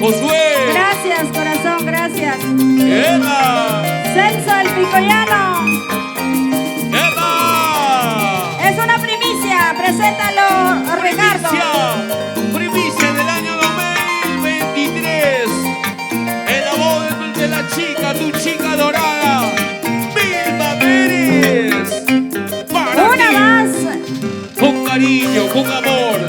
Josué. Gracias, corazón, gracias. ¡Eva! Celso, el picoyano. ¡Eva! Es una primicia, preséntalo, Ricardo. Primicia del año 2023. En la voz de la chica, tu chica dorada, Vilma Pérez. Para Una ti. más. Con cariño, con amor.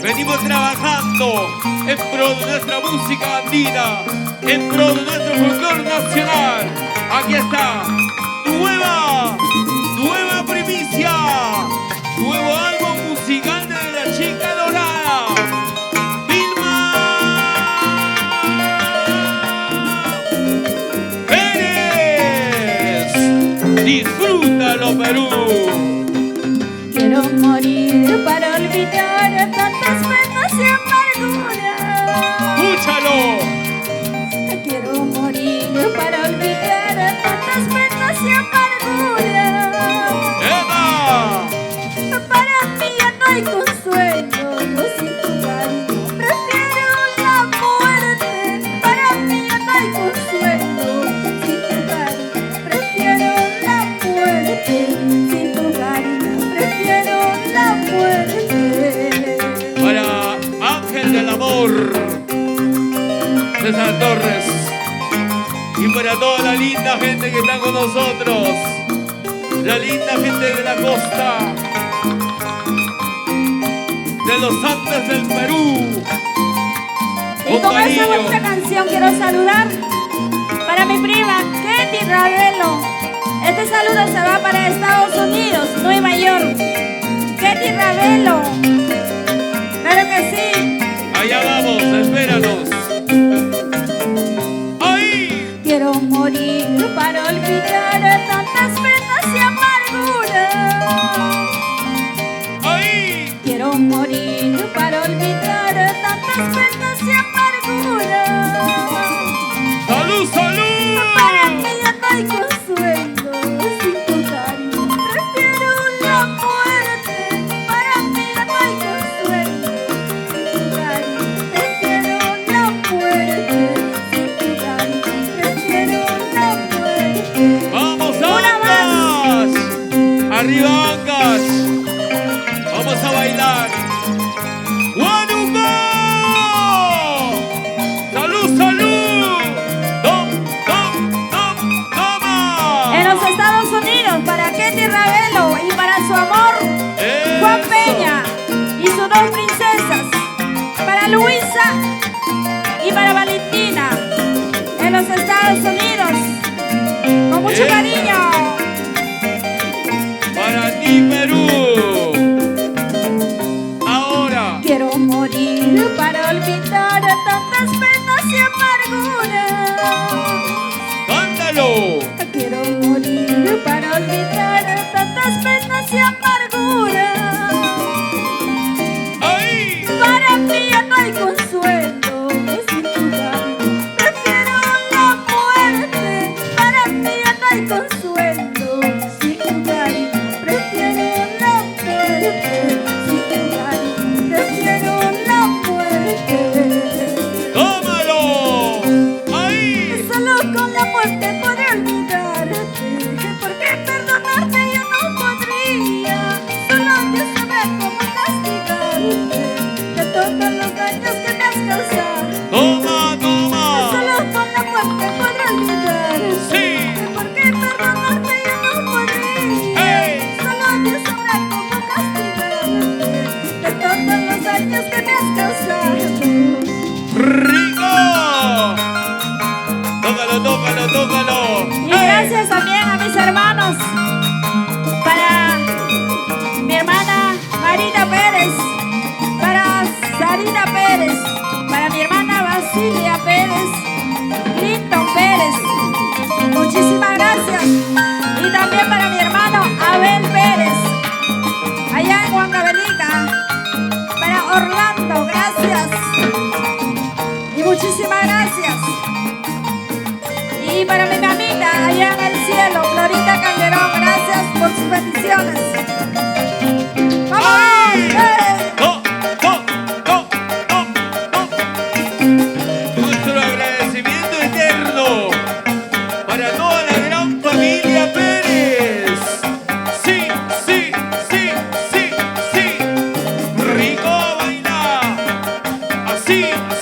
Venimos trabajando en pro de nuestra música andina, en pro de nuestro folclore nacional. Aquí está, nueva primicia, nuevo álbum musical de la chica dorada, Vilma Pérez. Disfrútalo, Perú. Quiero morir para olvidar tantas penas y amarguras. Escúchalo. Quiero morir para olvidar tantas penas y amarguras. ¡Eva! Para mí ya no hay consuelo sin tu cariño. Prefiero la muerte. Para mí ya no hay consuelo sin tu cariño. Prefiero la muerte sin tu cariño. Prefiero la muerte. Para Ángel del Amor, César Torres, y para toda la linda gente que está con nosotros, la linda gente de la costa, de los Andes del Perú. Y con esta bonita canción quiero saludar para mi prima Ketty Ravelo. Este saludo se va para Estados Unidos, Nueva York. Ketty Ravelo. Claro que sí. Allá vamos, espéranos. ¡Ay! Quiero morir para olvidar tantas penas y amarguras. ¡Ay! Quiero morir para olvidar tantas penas y amarguras. ¡Salud, salud! Para mí ya no hay consuelo sin tu cariño. Prefiero la muerte. Para mí ya no hay consuelo sin tu cariño. Prefiero la muerte sin tu cariño. Prefiero la muerte. ¡Vamos, Una más. Ancas! ¡Arriba, Ancas! Vamos a bailar. ¡Guanuco! ¡Salud, salud! ¡Toma! En los Estados Unidos, para Ketty Ravelo y para su amor, Juan ¡Eso! Peña y sus dos princesas. Para Luisa y para Valentina. En los Estados Unidos, con mucho ¡Eso! cariño. Para ti, Perú. Ahora. Quiero morir para olvidar tantas penas y amarguras. ¡Cántalo! Quiero morir para olvidar tantas penas y amarguras. ¡Ay! Para mí ya no hay consuelo sin tu cariño. Prefiero la muerte. Para mí ya no hay consuelo sin tu cariño. Prefiero la muerte sin tu cariño. Prefiero la muerte. ¡Tómalo! ¡Ay! Solo con la muerte podré olvidarte. Porque perdonarte yo no podría. Solo Dios sabrá cómo castigarte de todos los daños que me has causado. ¡Toma, toma! Solo con la muerte podré olvidarte. ¡Sí! Porque perdonarte yo no podría. ¡Hey! Solo Dios sabrá cómo castigarte de todos los daños que me has causado. ¡Rico! ¡Tócalo, tócalo, tócalo! Y gracias también a mis hermanos, para mi hermana Marina Pérez, para Sarina Pérez, para mi hermana Basilia Pérez, Clinton Pérez, muchísimas gracias. Y también para mi hermano Abel Pérez, allá en Huancavelica, para Orlando, gracias. Y muchísimas gracias. Y para mi mamita allá en el cielo, Florita Calderón, gracias por sus bendiciones. ¡Vamos! ¡Eh! ¡No! ¡No! ¡No! ¡No!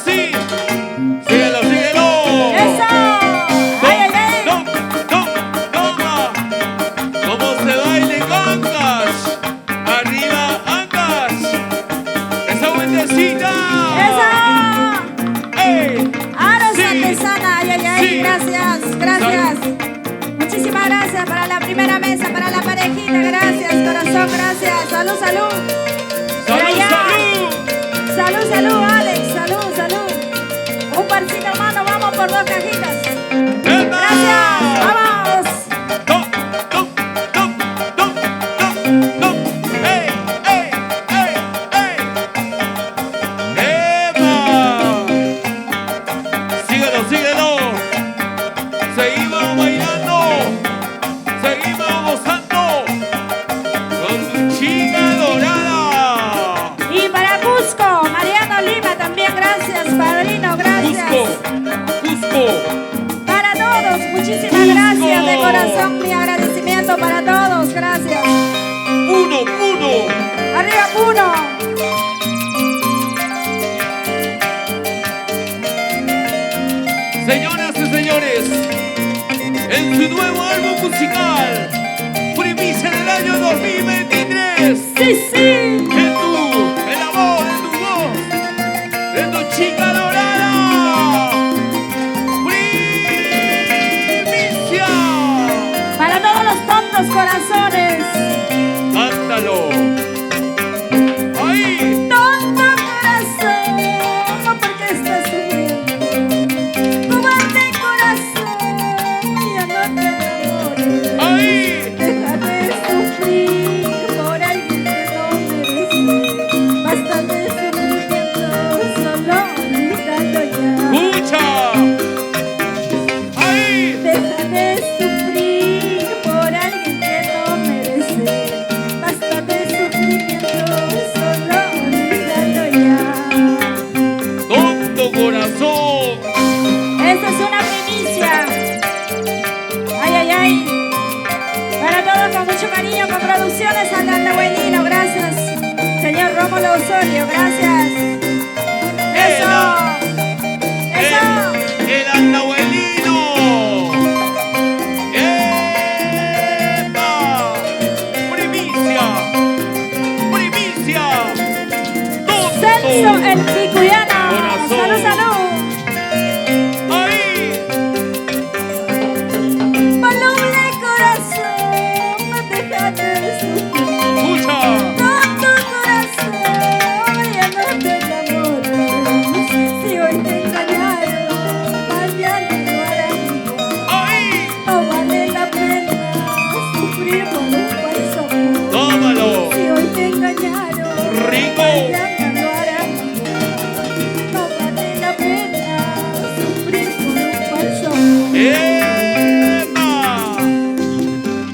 Sí. Síguelo, síguelo. ¡Eso! ¡Ay, ay, ay! Toma. ¿Cómo se baile Ancash? Arriba Ancash. Esa vueltecita. ¡Eso! ¡Ey! Aros Sí. artesana, ay, ay, ay, Sí. gracias. Muchísimas gracias para la primera mesa, para la parejita, gracias, corazón, gracias. Salud. Por ¡Salud, allá. salud! Salud, Alex, salud. Un parcito mano, vamos por 2 cajitas. ¡Epa! Gracias, vamos. ¡Tom! ¡Ey! ¡Epa! Síguelo. Seguimos bailando. Seguimos gozando. Con Luchina Dorada. Y para Cusco, Mariano Lima también, gracias, padrino, gracias. Cusco. Para todos, muchísimas gracias de corazón, mi agradecimiento para todos, gracias. Uno. Arriba, Puno. Señoras y señores, en su nuevo álbum musical, primicia del año 2023. Sí. El amor de tu voz, de tu chica dorada. Primicia. Para todos los tontos corazones. Cántalo. Ahí. Tonto corazón, ¿por qué estás sufriendo? Cobarde corazón, ya no te enamores. Ahí. Deja de sufrir por alguien que no merece. Basta de sufrimiento, solo olvídalo ya. Escucha. Ahí. Deja de sufrir por alguien que no merece. Basta de sufrimiento, solo olvídalo ya. Tonto corazón. Esta es una primicia. Ay. Para todos con mucho cariño, con producciones Andahuelino, gracias. Señor Rómulo Osorio, gracias. Eso. El andahuelino. ¡Epa! Primicia. Celso, el picuyano. Corazón. Salud. Ahí. Voluble corazón, deja de sufrir. Escucha. Tonto corazón, ya no te enamores. Si hoy te engañaron, mañana lo harán igual. Ahí. No vale la pena sufrir por un falso amor. Tómalo. Si hoy te engañaron, Rico. mañana lo harán igual. No vale la pena sufrir por un falso amor. ¡Epa!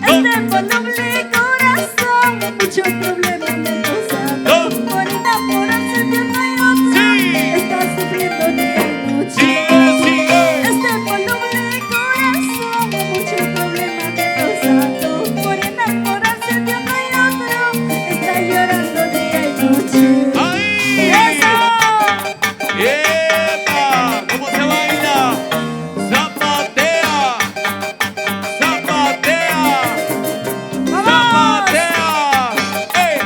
Este voluble corazón, muchos problemas me causan. Por enamorarse de uno y otro, Sí. está sufriendo día y noche. Sigue. Este voluble corazón, muchos problemas me causan. Por enamorarse de uno y otro, está llorando día y noche. Ahí. ¡Eso! ¡Epa! ¿Cómo se baila? Zapatea. ¡Vamos! ¡Ey!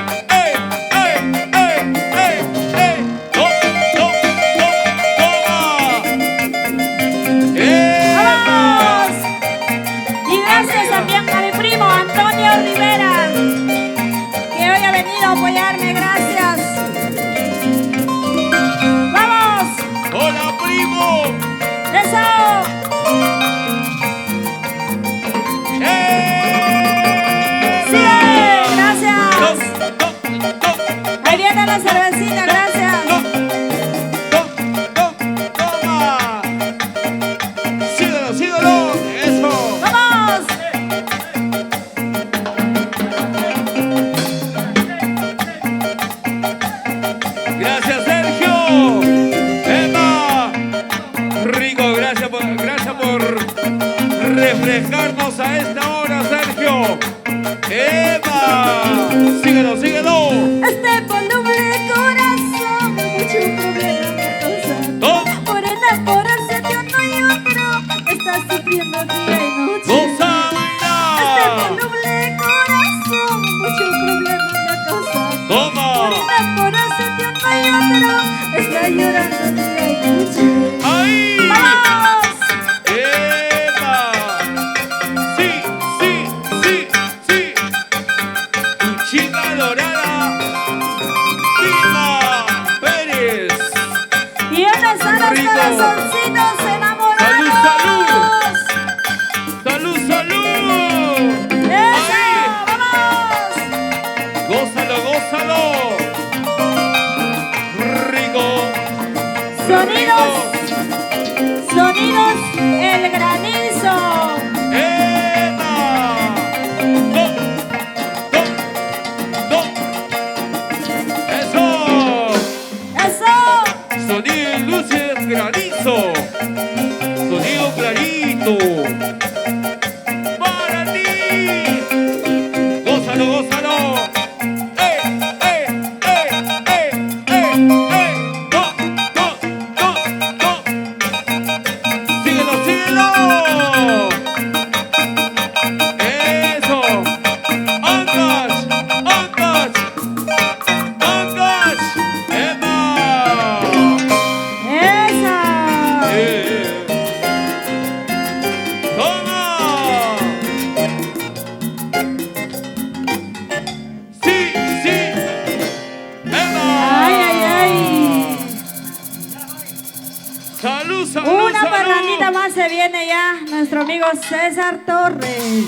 ¡Toma! ¡Vamos! Y gracias también a mi primo Antonio Rivera, que hoy ha venido a apoyarme, gracias. ¡Vamos! ¡Hola, primo! ¡Eso! ¡Sigue! ¡Gracias! Ahí viene la cervecita, gracias. ¡Toma! ¡Síguelo! ¡Eso! ¡Vamos! ¡Gracias, Sergio! ¡Epa! Rico, gracias por refrescarnos a esta hora, Sergio. ¡Epa! Síguelo. Este voluble corazón, mucho problema me causa. sufriendo día y noche. ¡Goza, Este baila! voluble corazón, mucho problema me ha causado. ¡Toma! Por enamorarse de uno y otro, está llorando día y noche. ¡Ahí! ¡Vamos! ¡Epa! ¡Sí, sí, sí, sí! Tu chica dorada, Vilma Pérez. Y estos son los Rico. corazoncitos enamorados. ¡Salud, ¡Salud, salud! ¡Eso! ¡Ahí! ¡Vamos! ¡Gózalo, gózalo! ¡Rico! Sonidos, rico. sonidos, el granizo. ¡Epa! ¡Dos! ¡Dos! ¡Dos! ¡Eso! Eso. Sonido y luces granizo. Sonido clarito. Para ti. Gózalo, gózalo. Go, go, go, go. Síguelo, síguelo. Eso. Ancash, ancash, ancash. ¡Epa! Esa. ¡Toma! ¡Sí, sí! ¡Eva! Ay, ay, ay. ¡Salud, salud, Una salud! parrandita más se viene ya, nuestro amigo César Torres.